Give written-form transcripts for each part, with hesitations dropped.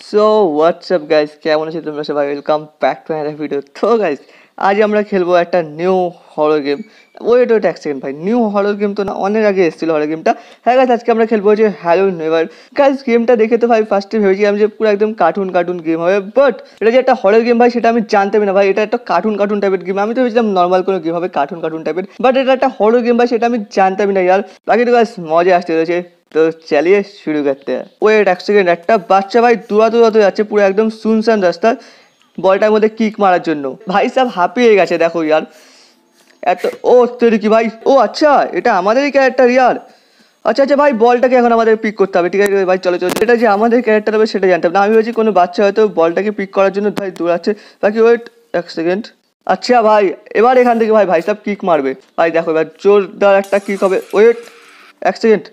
So WhatsApp guys, কেমন আছো তোমরা সবাই? Welcome back to another video. তো গাইস, আজ আমরা খেলবো একটা নিউ হরর গেম। ওয়েট এক সেকেন্ড ভাই, নিউ হরর গেম তো না, অনেক আগে এসেছিল হরর গেমটা। হ্যাঁ গাইস, আজকে আমরা খেলবো যে হ্যালো নেভার। গাইস গেমটা দেখে তো ভাই ফার্স্টে ভেবেছিলাম যে পুরো একদম কার্টুন কার্টুন গেম হবে, বাট এটা যে একটা হরর গেম ভাই সেটা আমি জানতামই না ভাই। এটা একটা কার্টুন কার্টুন টাইপের গেম। আমি তো ভেবেছিলাম নর্মাল কোনো গেম হবে, কার্টুন কার্টুন টাইপের, বাট এটা একটা হরর গেম ভাই, সেটা আমি জানতামই না ইয়ার। বাকি তো গাইস মজা আসতে রয়েছে, তো চালিয়ে শুরু করতে हैं। ওয়েট এক সেকেন্ড, একটা বাচ্চা ভাই দৌড়াতে যাচ্ছে পুরো একদম সুনসান রাস্তা বলটার মধ্যে কিক মারার জন্য। ভাই সব হাঁপিয়ে গেছে দেখো ইয়ার। এত ও তোর কি ভাই, ও আচ্ছা এটা আমাদেরই ক্যারেক্টার ইয়ার। আচ্ছা আচ্ছা ভাই, বলটাকে এখন আমাদের পিক করতে হবে, ঠিক আছে ভাই, চলো চলো। এটা যে আমাদের ক্যারেক্টার হবে সেটা জানতাম না। আমি ভেবেছি কোনো বাচ্চা হয়তো বলটাকে পিক করার জন্য ভাই দৌড়াচ্ছে। বাকি ওয়েট এক সেকেন্ড। আচ্ছা ভাই, এবার এখান থেকে ভাই ভাই সব কিক মারবে ভাই। দেখো এবার জোরদার একটা কিক হবে। ওয়েট এক সেকেন্ড,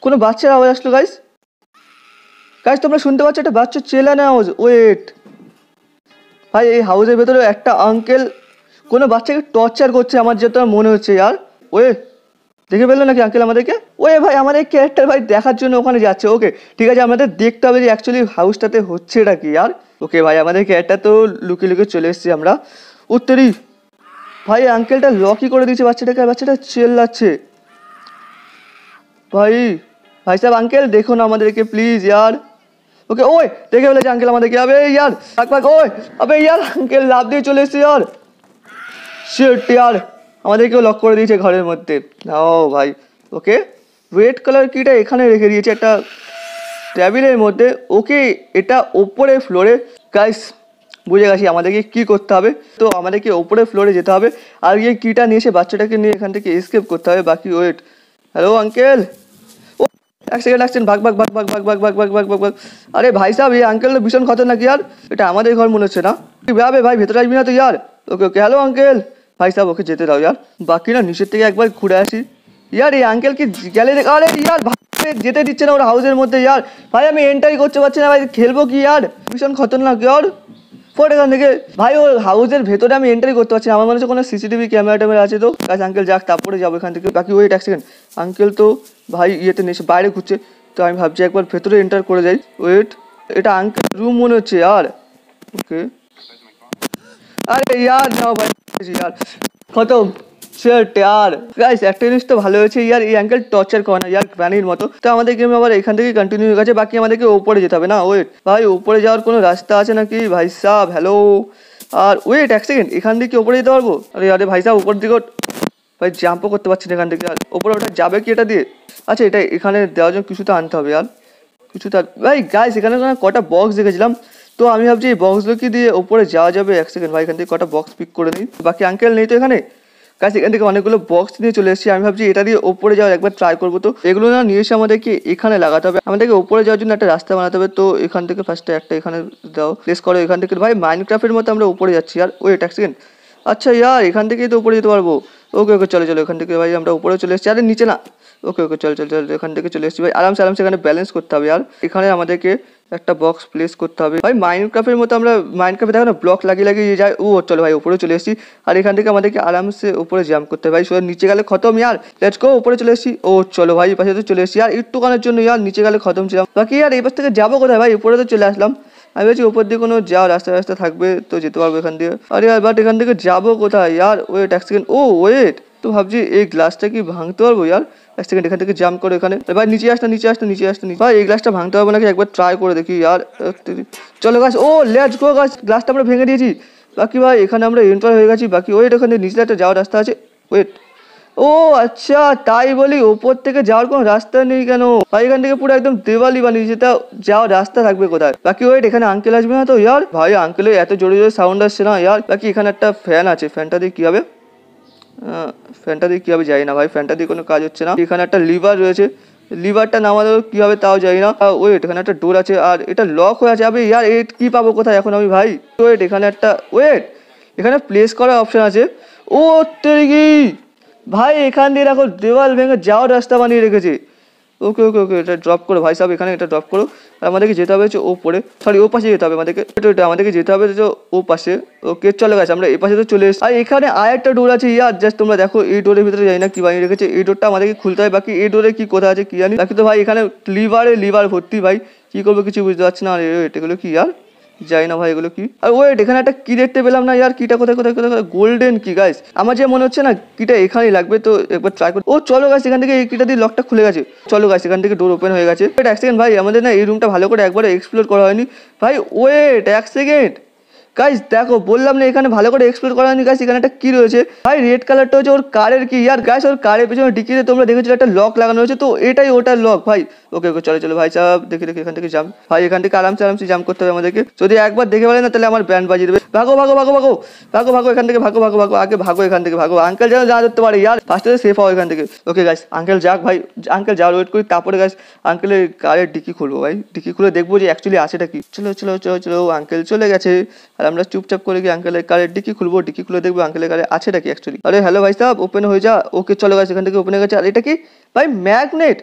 কোনো বাচ্চার আওয়াজ আসলো গাইস। গাইস তোমরা শুনতে পাচ্ছ একটা বাচ্চা চেল্লানো আওয়াজ। ওয়েট ভাই, এই হাউসের ভেতরে একটা আঙ্কেল কোনো বাচ্চাকে টর্চার করছে আমার যেটা মনে হচ্ছে ইয়ার। ওয়ে দেখে ফেললো নাকি আঙ্কেল আমাদেরকে? ওয়ে ভাই আমাদের ক্যারেক্টার ভাই দেখার জন্য ওখানে যাচ্ছে। ওকে ঠিক আছে, আমাদের দেখতে হবে যে অ্যাকচুয়ালি হাউসটাতে হচ্ছে এটা কি ইয়ার। ওকে ভাই, আমাদের ক্যারেক্টার তো লুকিয়ে লুকিয়ে চলে এসেছি আমরা। উত্তরি ভাই, আঙ্কেলটা লকই করে দিয়েছে বাচ্চাটাকে, আর বাচ্চাটা চেল্লাচ্ছে ভাই। ভাই সাহেব আঙ্কেল দেখুন আমাদেরকে প্লিজ ইয়ার। ওকে ওই দেখে ফেলেছে আঙ্কেল আমাদেরকে। আবে ইয়ার ভাগ ভাগ, ওই আবে ইয়ার আঙ্কেল লাভ দিয়ে চলে এসেছে ইয়ার। শিট ইয়ার, আমাদেরকেও লক করে দিয়েছে ঘরের মধ্যে। ও ভাই ওকে, রেড কালার কিটা এখানে রেখে দিয়েছে একটা টেবিলের মধ্যে। ওকে এটা ওপরে ফ্লোরে। গাইস বুঝে গেছি আমাদেরকে কি করতে হবে। তো আমাদেরকে ওপরে ফ্লোরে যেতে হবে আর গিয়ে কিটা নিয়ে এসে বাচ্চাটাকে নিয়ে এখান থেকে এসকেপ করতে হবে। বাকি ওয়েট, হ্যালো আঙ্কেল। এক সেকেন্ড ভাগ ভাগ ভাগ ভাগ ভাগ ভাগ ভাগ ভাগ ভাগ ভাগ ভাগ। আরে ভাই সাহেব এই আঙ্কেল তো ভীষণ খতরনাক ইয়ার। এটা আমাদের ঘর মনে হচ্ছে না। যাবে ভাই, ভেতরে আসবি না তো ইয়ার? ওকে ওকে, হ্যালো আঙ্কেল। ভাই সাহেব ওকে যেতে দাও ইয়ার। বাকি না নিচের থেকে একবার ঘুরে আসি ইয়ার। এই আঙ্কেল কি গেলে আরে ইয়ার ভাই যেতে দিচ্ছে না ওর হাউসের মধ্যে ইয়ার। ভাই আমি এন্টারই করতে পারছি না ভাই, খেলবো কি ইয়ার, ভীষণ খতরনাক ইয়ার। ফোট এখান থেকে ভাই, ওর হাউসের ভেতরে আমি এন্ট্রি করতে পারছি না। আমার মনে হচ্ছে কোনো সিসিটিভি ক্যামেরা ট্যামেরা আছে। তো গাছ আঙ্কেল যাক, তারপরে যাবো এখান থেকে। বাকি ওয়েট এক সেকেন্ড, আঙ্কেল তো ভাই ইয়েতে নেই, বাইরে ঘুরছে। তো আমি ভাবছি একবার ভেতরে এন্টার করে যাই। ওয়েট, এটা আঙ্কেল রুম মনে হচ্ছে ইয়ার। ওকে আরে ইয়ার নাও ভাই ইয়ার, খতম শিট ইয়ার। গাইস একটা জিনিস তো ভালো হয়েছে ইয়ার, এই অ্যাঙ্কেল টর্চার করে না ইয়ার প্রাণীর মতো। তো আমাদের গেম আবার এখান থেকে কন্টিনিউ হয়ে গেছে। বাকি আমাদেরকে ওপরে যেতে হবে না। ওয়েট ভাই, ওপরে যাওয়ার কোনো রাস্তা আছে নাকি ভাই সাহ? হ্যালো। আর ওয়েট এক সেকেন্ড, এখান থেকে কি ওপরে যেতে পারবো? আরে আরে ভাই সাহ উপর দিকে ভাই জাম্পও করতে পারছি না এখান থেকে। আর ওপরে ওটা যাবে কি এটা দিয়ে? আচ্ছা এটা এখানে দেওয়ার জন্য কিছু তো আনতে হবে আর কিছু তো। ভাই গাইস এখানে কটা বক্স দেখেছিলাম, তো আমি ভাবছি এই বক্সগুলো কি দিয়ে ওপরে যাওয়া যাবে। এক সেকেন্ড ভাই, এখান থেকে কটা বক্স পিক করে নিই। বাকি আঙ্কেল নেই তো এখানে। গাইস এখান থেকে অনেকগুলো বক্স নিয়ে চলে এসেছি। আমি ভাবছি এটা দিয়ে ওপরে যাওয়ার একবার ট্রাই করবো। তো এগুলো না নিয়ে এসে আমাদেরকে এখানে লাগাতে হবে। আমাদেরকে ওপরে যাওয়ার জন্য একটা রাস্তা বানাতে হবে। তো এখান থেকে ফার্স্টে একটা এখানে দাও, প্লেস করো এখান থেকে। ভাই মাইনক্রাফটের মতো আমরা উপরে যাচ্ছি আর। ওয়েট এক সেকেন্ড, আচ্ছা ইয়ার এখান থেকেই তো উপরে যেতে পারবো। ওকে ওকে চলো চলো, এখান থেকে ভাই আমরা উপরে চলে এসেছি। আরে নিচে না, ওকে ওকে চল চল চল, এখান থেকে চলে এসেছি ভাই। আরামসে আরামসে এখানে ব্যালেন্স করতে হবে আর। এখানে আমাদেরকে একটা বক্স প্লেস করতে হবে ভাই। মাইনক্রাফটের মতো আমরা মাইনক্রাফটে দেখো না ব্লক লাগিয়ে লাগিয়ে যায়। ও চলো ভাই উপরে চলে এসেছি আর এখান থেকে আমাদেরকে আরামসে উপরে জাম্প করতে হবে ভাই। সোজা নিচে গেলে খতম ইয়ার। লেটস গো, উপরে চলে এসেছি। ও চলো ভাই এই পাশে তো চলে এসেছি আর একটুখানের জন্য ইয়ার নিচে গেলে খতম ছিলাম। বাকি ইয়ার এই পাশ থেকে যাবো কোথায় ভাই? উপরে তো চলে আসলাম। আমি ভাবছি উপর দিয়ে কোনো যাওয়ার রাস্তা রাস্তা থাকবে তো যেতে পারবো এখান দিয়ে। আরে ইয়ার বাট এখান থেকে যাবো কোথায় ইয়ার? ওয়েট এক সেকেন্ড, ও ওয়েট, তো ভাবছি এই গ্লাসটা কি ভাঙতে পারবো ইয়ার? এক সেকেন্ড এখান থেকে জাম্প করে এখানে। ভাই নিচে আসতে নিচে আসতে নিচে আসতে ভাই, এই গ্লাসটা ভাঙতে পারবো নাকি একবার ট্রাই করে দেখি ইয়ার। চলো গাছ, ও লেটস গো গাছ, গ্লাসটা আমরা ভেঙে দিয়েছি। বাকি ভাই এখানে আমরা এন্টার হয়ে গেছি। বাকি ওয়েট ওখানে নিচে একটা যাওয়ার রাস্তা আছে। ওয়েট, ও আচ্ছা তাই বলি ওপর থেকে যাওয়ার কোনো রাস্তা নেই কেন ভাই? এখান থেকে পুরো একদম দেওয়ালি বানিয়েছে, তা যাওয়ার রাস্তা থাকবে কোথায়? বাকি ওয়েট, এখানে আঙ্কেল আসবে না তো ইয়ার? ভাই আঙ্কেলের এত জোরে জোরে সাউন্ড আসছে না ইয়ার। বাকি এখানে একটা ফ্যান আছে, ফ্যানটা দিয়ে কী হবে? ফ্যানটা দিয়ে কী হবে জানি না ভাই, ফ্যানটা দিয়ে কোনো কাজ হচ্ছে না। এখানে একটা লিভার রয়েছে, লিভারটা নামালেও কী হবে তাও জানি না। ওয়েট এখানে একটা ডোর আছে আর এটা লক হয়ে আছে। আবে ইয়ার এ কী পাবো কোথায় এখন আমি ভাই? ওয়েট এখানে একটা ওয়েট, এখানে প্লেস করার অপশান আছে। ও তেরি ভাই, এখান দিয়ে দেখো দেওয়াল ভেঙে যাওয়ার রাস্তা বানিয়ে রেখেছে ওকে ওকে ওকে, এটা ড্রপ করো ভাই সাহেব, এখানে এটা ড্রপ করো। আর আমাদেরকে যেতে হবে হচ্ছে ও পরে, সরি ও পাশে যেতে হবে আমাদেরকে, এটা আমাদেরকে যেতে হবে হচ্ছে ও পাশে। ওকে চলে গেছে, আমরা এই পাশে তো চলে এসেছি। আর এখানে আর একটা ডোর আছে ইয়ার, জাস্ট তোমরা দেখো এই ডোরের ভিতরে জানি না কি বানিয়ে রেখেছে, এই ডোরটা আমাদেরকে খুলতে হয়। বাকি এই ডোরে কি কোথায় আছে কি জানি, বাকি তো ভাই এখানে লিভার ভর্তি ভাই, কি করবো কিছু বুঝতে পারছি না। আর এটাগুলো কি ইয়ার, যাই না ভাই এগুলো কি। আর ওয়েট, এখানে একটা কি দেখতে পেলাম না ইয়ার, কিটা কোথায় কোথায় কোথায়, গোল্ডেন কি গাইস, আমার যে মনে হচ্ছে না কিটা এখানেই লাগবে, তো একবার ট্রাই করি। ও চলো গাইস, এখান থেকে এই কিটা দিয়ে লকটা খুলে গেছে। চলো গাইস, এখান থেকে ডোর ওপেন হয়ে গেছে। ওয়েট এক সেকেন্ড ভাই, আমাদের না এই রুমটা ভালো করে একবার এক্সপ্লোর করা হয়নি ভাই। ওয়েট এক সেকেন্ড গাইস, দেখো বললাম না এখানে ভালো করে এক্সপ্লোর করা হয়নি গাইস। এখানে একটা কি রয়েছে ভাই, রেড কালারটা হচ্ছে ওর কারের কি ইয়ার গাইস, ওর কারের পেছনে ডিকিতে তোমরা দেখেছো একটা লক লাগানো হয়েছে, তো এটাই ওটার লক ভাই। ওকে ওকে চলো চলো ভাই সাহেব, দেখি দেখি এখান থেকে জাম্প ভাই, এখান থেকে আরামসে জাম্প করতে হবে আমাদেরকে। যদি একবার দেখে বলে না তাহলে আমার ব্যান্ড বাজিয়ে দেবে। ভাগো ভাগো ভাগো ভাগো ভাগো ভাগো এখান থেকে, ভাগো ভাগো ভাগো, আগে ভাগো এখান থেকে ভাগো, আঙ্কেল যেন যা ধরতে পারে ইয়ার, ফার্স্টে সেফ হও এখান থেকে। ওকে গাইস, আঙ্কেল যাক ভাই, আঙ্কেল যাওয়ার ওয়েট করি, তারপরে গাইস আঙ্কেলের কারের ডিকি খুলবো ভাই, ডিকি খুলে দেখবো যে অ্যাকচুয়ালি আছেটা কি। চলো চলো চলো চলো, আঙ্কেল চলে গেছে আর আমরা চুপচাপ করে গিয়ে আঙ্কেলের কারের ডিকি খুলবো, ডিকি খুলে দেখবো আঙ্কেলের কারে আছেটা কি অ্যাকচুয়ালি। আরে হ্যালো ভাই সাহেব, ওপেন হয়ে যা। ওকে চলো গাইস, এখান থেকে ওপেন হয়ে গেছে। আর এটা কি ভাই, ম্যাগনেট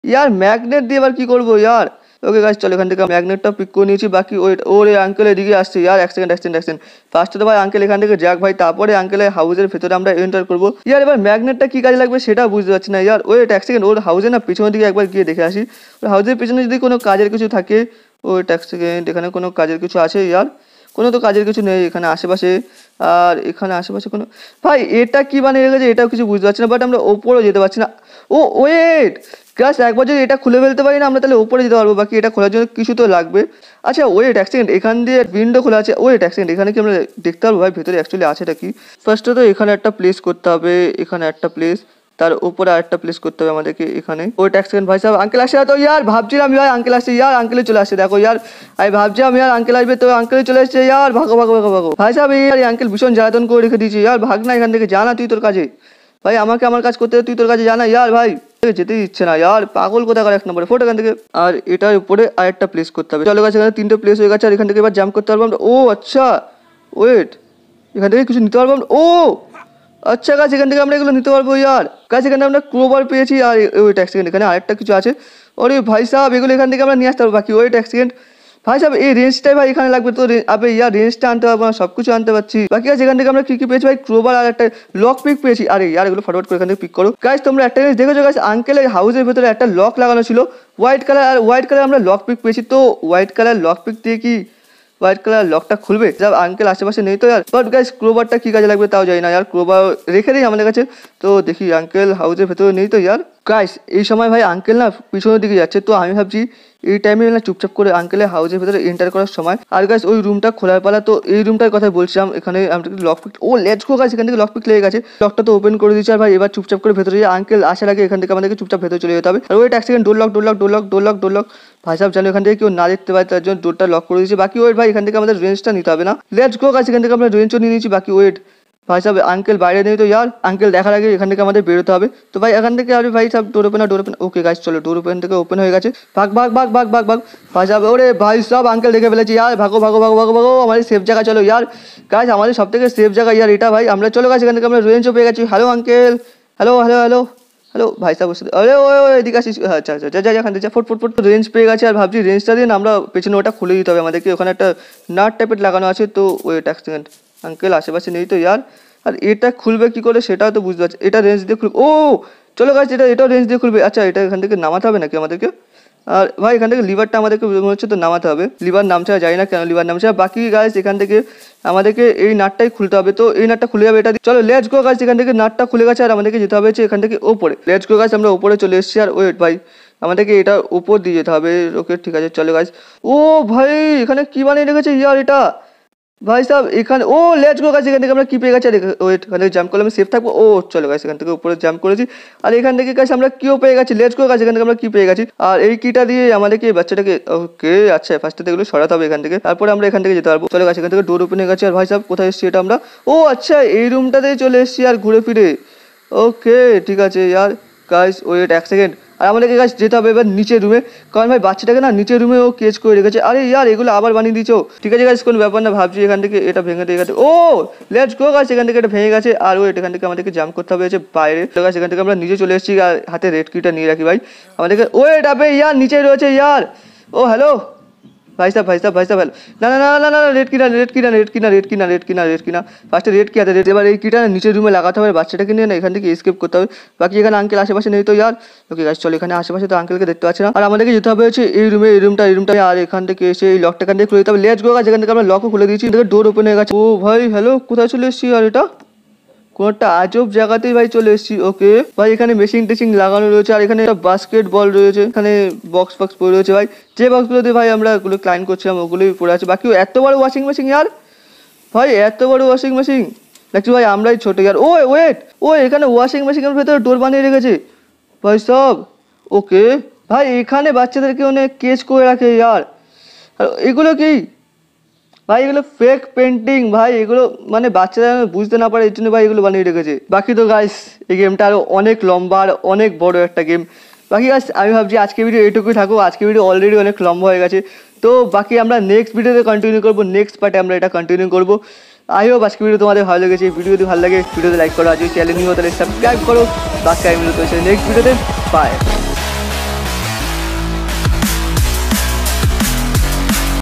ইয়ার, ম্যাগনেট দিয়ে এবার কি করবো ইয়ার। ওকে গাইস চলো, এখান থেকে ম্যাগনেটটা পিক করে নিয়েছি। বাকি ওরে আঙ্কেল এদিকে আসছে ইয়ার, এক সেকেন্ড ফার্স্টে তো ভাই আঙ্কেল এখান থেকে যাক ভাই, তারপরে আঙ্কেলের হাউসের ভেতরে আমরা এন্টার করবো ইয়ার। এবার ম্যাগনেটটা কি কাজে লাগবে সেটা বুঝতে পারছি না ইয়ার। ওয়েট এক সেকেন্ড, ওর হাউসে না পিছনের দিকে একবার গিয়ে দেখে আসি, ওর হাউসের পিছনে যদি কোনো কাজের কিছু থাকে। ওয়েট এক সেকেন্ড, এখানে কোনো কাজের কিছু আছে ইয়ার, কোনো তো কাজের কিছু নেই এখানে আশেপাশে। আর এখানে আশেপাশে কোনো ভাই, এটা কি বানিয়ে রেখেছে এটাও কিছু বুঝতে পারছি না, বাট আমরা ওপরেও যেতে পারছি না। ও ওয়েট গাছ, একবার যদি এটা খুলে ফেলতে পারি না আমরা তাহলে ওপরে যেতে পারবো। বাকি এটা খোলার জন্য কিছু তো লাগবে। আচ্ছা ওয়েট এক সেকেন্ড, এখান দিয়ে উইন্ডো খোলা আছে। ওয়েট এক সেকেন্ড, এখানে কি আমরা দেখতে পারবো ভাই ভেতরে অ্যাকচুয়ালি আছেটা কি। ফার্স্টে তো এখানে একটা প্লেস করতে হবে, এখানে একটা প্লেস, তার উপরে আরেকটা প্লেস করতে হবে আমাদেরকে এখানে। ওয়েট এক সেকেন্ড ভাই সাহেব, আঙ্কেল আসছে তো ইয়ার, ভাবছিলাম ইয়ার আঙ্কেল আসছে ইয়ার, আঙ্কেলে চলে আসছে দেখো ইয়ার। আমি ভাবছিলাম ইয়ার আঙ্কেল আসবে, তো আঙ্কেলে চলে আসছে ইয়ার, ভাগো ভাগো ভাগো ভাগো ভাই সাহেব। ইয়ার আঙ্কেল ভীষণ জ্বালাতন করে রেখে দিয়েছে ইয়ার, ভাগ না এখান থেকে, জানা তুই তোর কাজে ভাই, আমাকে আমার কাজ করতে তুই তোর কাছে জানা ইয়ার ভাই, যেতেই ইচ্ছে না ইয়ার, পাগল কোথাকার এক নম্বরে, ফোট এখান থেকে। আর এটার উপরে আরেকটা প্লেস করতে হবে। চলো গাছ, এখানে 3টে প্লেস হয়ে গেছে, আর এখান থেকে এবার জাম্প করতে পারবো আমরা। ও আচ্ছা ওয়েট, এখান থেকে কিছু নিতে পারবো আমরা। ও আচ্ছা গাছ, এখান থেকে আমরা এগুলো নিতে পারবো ইয়ার। গাছ এখানে আমরা ক্রোবার পেয়েছি, আর ওয়েট এক সেকেন্ড, এখানে আরেকটা কিছু আছে। ওরে ভাই সাহেব, এগুলো এখান থেকে আমরা নিয়ে আসতে পারবো। বাকি ওয়েট এক সেকেন্ড ভাই সাহেব, এই রেঞ্জটাই ভাই এখানে লাগবে, তো আবে ইয়ার রেঞ্জটা আনতে পারবো না, সব কিছু আনতে পারছি। বাকি আছে এখান থেকে আমরা কি কি পেয়েছি ভাই, ক্রোবার আর একটা লক পিক পেয়েছি। আরে ইয়ার এগুলো ফটোফট করে এখান থেকে পিক করো। গাইস তোমরা একটা জিনিস দেখেছো গাইস, আঙ্কেলের হাউসের ভেতরে একটা লক লাগানো ছিল হোয়াইট কালার, আর হোয়াইট কালার আমরা লক পিক পেয়েছি। তো হোয়াইট কালার লক পিক দিয়ে কি হোয়াইট কালার লকটা খুলবে? যা আঙ্কেল আশেপাশে নেই তো ইয়ার। বাট গাইস ক্রোবারটা কি কাজে লাগবে তাও জানি না ইয়ার, ক্রোবার রেখে দিই আমাদের কাছে। তো দেখি আঙ্কেল হাউসের ভেতরে নেই তো ইয়ার। গাইস এই সময় ভাই আঙ্কেল না পিছনের দিকে যাচ্ছে, তো আমি ভাবছি এই টাইমে না চুপচাপ করে আঙ্কেলের হাউসের ভেতরে এন্টার করার সময়। আর গাইস ওই রুমটা খোলার পালা, তো এই রুমটার কথা বলছিলাম, এখানে আমরা লক পিক, ও লেটস গো গাইস, এখান থেকে লক পিক লেগে গেছে, লকটা তো ওপেন করে দিয়েছে। আর ভাই এবার চুপচাপ করে ভেতরে যাই, আঙ্কেল আসার আগে এখান থেকে আমাদেরকে চুপচাপ ভেতরে চলে যেতে হবে। আর ওয়েট এক সেকেন্ড, ডোর লক ভাই সাহেব জানো এখান থেকে কেউ না দেখতে পায়, তার জন্য ডোরটা লক করে দিয়েছে। বাকি ওয়েট ভাই, এখান থেকে আমাদের রেঞ্জটা নিতে হবে না, লেটস গো গাইস, এখান থেকে আমরা রেঞ্জও নিয়ে নিয়েছি। বাকি ওয়েট ভাই সাহেব, আঙ্কেল বাইরে নেই তো ইয়ার, আঙ্কেল দেখার আগে এখান থেকে আমাদের বেরোতে হবে। তো ভাই এখান থেকে আরে ভাই সাহেব ডোর ওপেন। ওকে গাইস চলো, ডোর ওপেন থেকে ওপেন হয়ে গেছে, ভাগ ভাই সাহেব। ওরে ভাই সাহেব, আঙ্কেল দেখে ফেলেছি ইয়ার, ভাগো আমাদের সেফ জায়গা চলো ইয়ার। গাইস আমাদের সব থেকে সেফ জায়গা ইয়ার এটা ভাই, আমরা চলো গাইস, এখান থেকে আমরা রেঞ্জও পেয়ে গেছি। হ্যালো আঙ্কেল, হ্যালো ভাই সাহেব, আরে ও এদিকে আসিস। আচ্ছা যা এখান থেকে ফুট রেঞ্জ পেয়ে গেছে। আর ভাবছি রেঞ্জটা দিয়ে আমরা পেছনে ওটা খুলে দিতে হবে আমাদেরকে, ওখানে একটা নাট টাইপের লাগানো আছে। তো ওয়েট এক সেকেন্ড, আঙ্কেল আশেপাশে নেই তো ইয়ার। আর এটা খুলবে কি করে সেটাও তো বুঝতে পারছি, এটা রেঞ্জ দিয়ে খুলবে। ও চলো গাইস, এটাও রেঞ্জ দিয়ে খুলবে। আচ্ছা এটা এখান থেকে নামাতে হবে নাকি আমাদেরকে? আর ভাই এখান থেকে লিভারটা আমাদেরকে মনে হচ্ছে তো নামাতে হবে, লিভার নামছে, যাই না কেন লিভার নামছে। বাকি গাইস এখান থেকে আমাদেরকে এই নাটটাই খুলতে হবে, তো এই নাটটা খুলে যাবে এটা দিয়ে। চলো লেটস গো গাইস, এখান থেকে নাটটা খুলে গেছে, আর আমাদেরকে যেতে হবে এখান থেকে ওপরে। লেটস গো গাইস, আমরা ওপরে চলে এসেছি। আর ওয়েট ভাই, আমাদেরকে এটা উপর দিয়ে যেতে হবে। ওকে ঠিক আছে চলো গাইস। ও ভাই এখানে কি বানিয়ে রেখেছে ইয়ার এটা ভাই সাহেব, এখানে ও লেটস গো গাইস, এখান থেকে আমরা কি পেয়ে গেছি। ওয়েট এখান থেকে জাম্প করলে আমি সেফ থাকবো। ও চলো গাইস, এখান থেকে উপরে জাম্প করেছি, আর এখান থেকে গাইস আমরা কিও পেয়ে গেছি। লেটস গো গাইস, এখান থেকে আমরা কি পেয়ে গেছি, আর এই কিটা দিয়ে আমাদেরকে বাচ্চাটাকে, ওকে আচ্ছা ফার্স্টে এগুলো সরাতে হবে এখান থেকে, তারপরে আমরা এখান থেকে যেতে পারবো। চলো গাইস, এখান থেকে ডোর ওপেন হয়ে গেছে। আর ভাই সাহেব কোথায় এসেছি এটা আমরা, ও আচ্ছা এই রুমটাতেই চলে এসেছি আর ঘুরে ফিরে। ওকে ঠিক আছে ইয়ার গাইস, ওয়েট এক সেকেন্ড, আর আমাদেরকে গাছ যেতে হবে এবার নিচের রুমে, কারণ ভাই বাচ্চাটাকে না নিচের রুমে ও কেজ করে রেখেছে। আরে ইয়ার এগুলো আবার বানিয়ে দিয়েছো, ঠিক আছে গাছ কোনো ব্যাপার না, ভাবছি এখান থেকে এটা ভেঙে দিয়ে গেছে। ও লেটস গো গাছ, এখান থেকে এটা ভেঙে গেছে। আর ও এখান থেকে আমাদেরকে জাম্প করতে হবে হচ্ছে বাইরে। তো গাছ এখান থেকে আমরা নিচে চলে এসেছি, আর হাতে রেড কিটা নিয়ে রাখি ভাই আমাদেরকে। ও এটা ইয়ার নিচে রয়েছে ইয়ার। ও হ্যালো ভাই সাহেব হ্যালো। না না না না না রেড কিনা ফার্স্টে রেড কি আছে রেড। এবার এই কিটা নিচের রুমে লাগাতে হবে, বাচ্চাটাকে নিয়ে না এখান থেকে এসকেপ করতে হবে। বাকি এখানে আঙ্কেল আশেপাশে নেই তো ইয়ার। ওকে গাছ চলো, এখানে আশেপাশে তো আঙ্কেলকে দেখতে পাচ্ছি না। আর আমাদেরকে যেতে হবে হচ্ছে এই রুমটা আর এখান থেকে এসে এই লকটা এখান থেকে খুলে দিতে হবে। লেটস গো গাছ, এখান থেকে আমরা লকও খুলে দিয়েছি, ডোর ওপেন হয়ে গেছে। ও ভাই হ্যালো, কোথায় চলে এসেছি আর এটা কোন একটা আজব জায়গাতেই ভাই চলে এসেছি। ওকে ভাই এখানে মেশিন টেশিন লাগানো রয়েছে, আর এখানে একটা বাস্কেট বল রয়েছে, এখানে বক্স পড়ে রয়েছে ভাই। যে বক্সগুলোতে ভাই আমরা ওগুলো ক্লাইন করছিলাম ওগুলোই পড়ে আছে। বাকি এত বড় ওয়াশিং মেশিন ইয়ার, ভাই এত বড় ওয়াশিং মেশিন দেখছি ভাই আমরাই ছোটো ইয়ার। ও ওয়েট, ও এখানে ওয়াশিং মেশিনের ভেতরে ডোর বানিয়ে রেখেছে ভাই সব। ওকে ভাই এখানে বাচ্চাদেরকে অনেক কেজ করে রাখে ইয়ার। আর এগুলো কি ভাই, এগুলো ফেক পেন্টিং ভাই, এগুলো মানে বাচ্চারা বুঝতে না পারে এর জন্য ভাই এগুলো বানিয়ে রেখেছে। বাকি তো গাইস এই গেমটা আরও অনেক লম্বা আর অনেক বড় একটা গেম। বাকি গাইস আমি ভাবছি আজকে ভিডিও এটুকুই থাকুক, আজকে ভিডিও অলরেডি অনেক লম্বা হয়ে গেছে। তো বাকি আমরা নেক্সট ভিডিওতে কন্টিনিউ করবো, নেক্সট পার্টে আমরা এটা কন্টিনিউ করবো। আই হোপ আজকে ভিডিও তোমাদের ভালো লেগেছে। ভিডিও যদি ভালো লাগে ভিডিওতে লাইক করো, আর যদি চ্যানেল নিউ তাহলে সাবস্ক্রাইব করো। বাকি আমি নেক্সট ভিডিওতে বাই।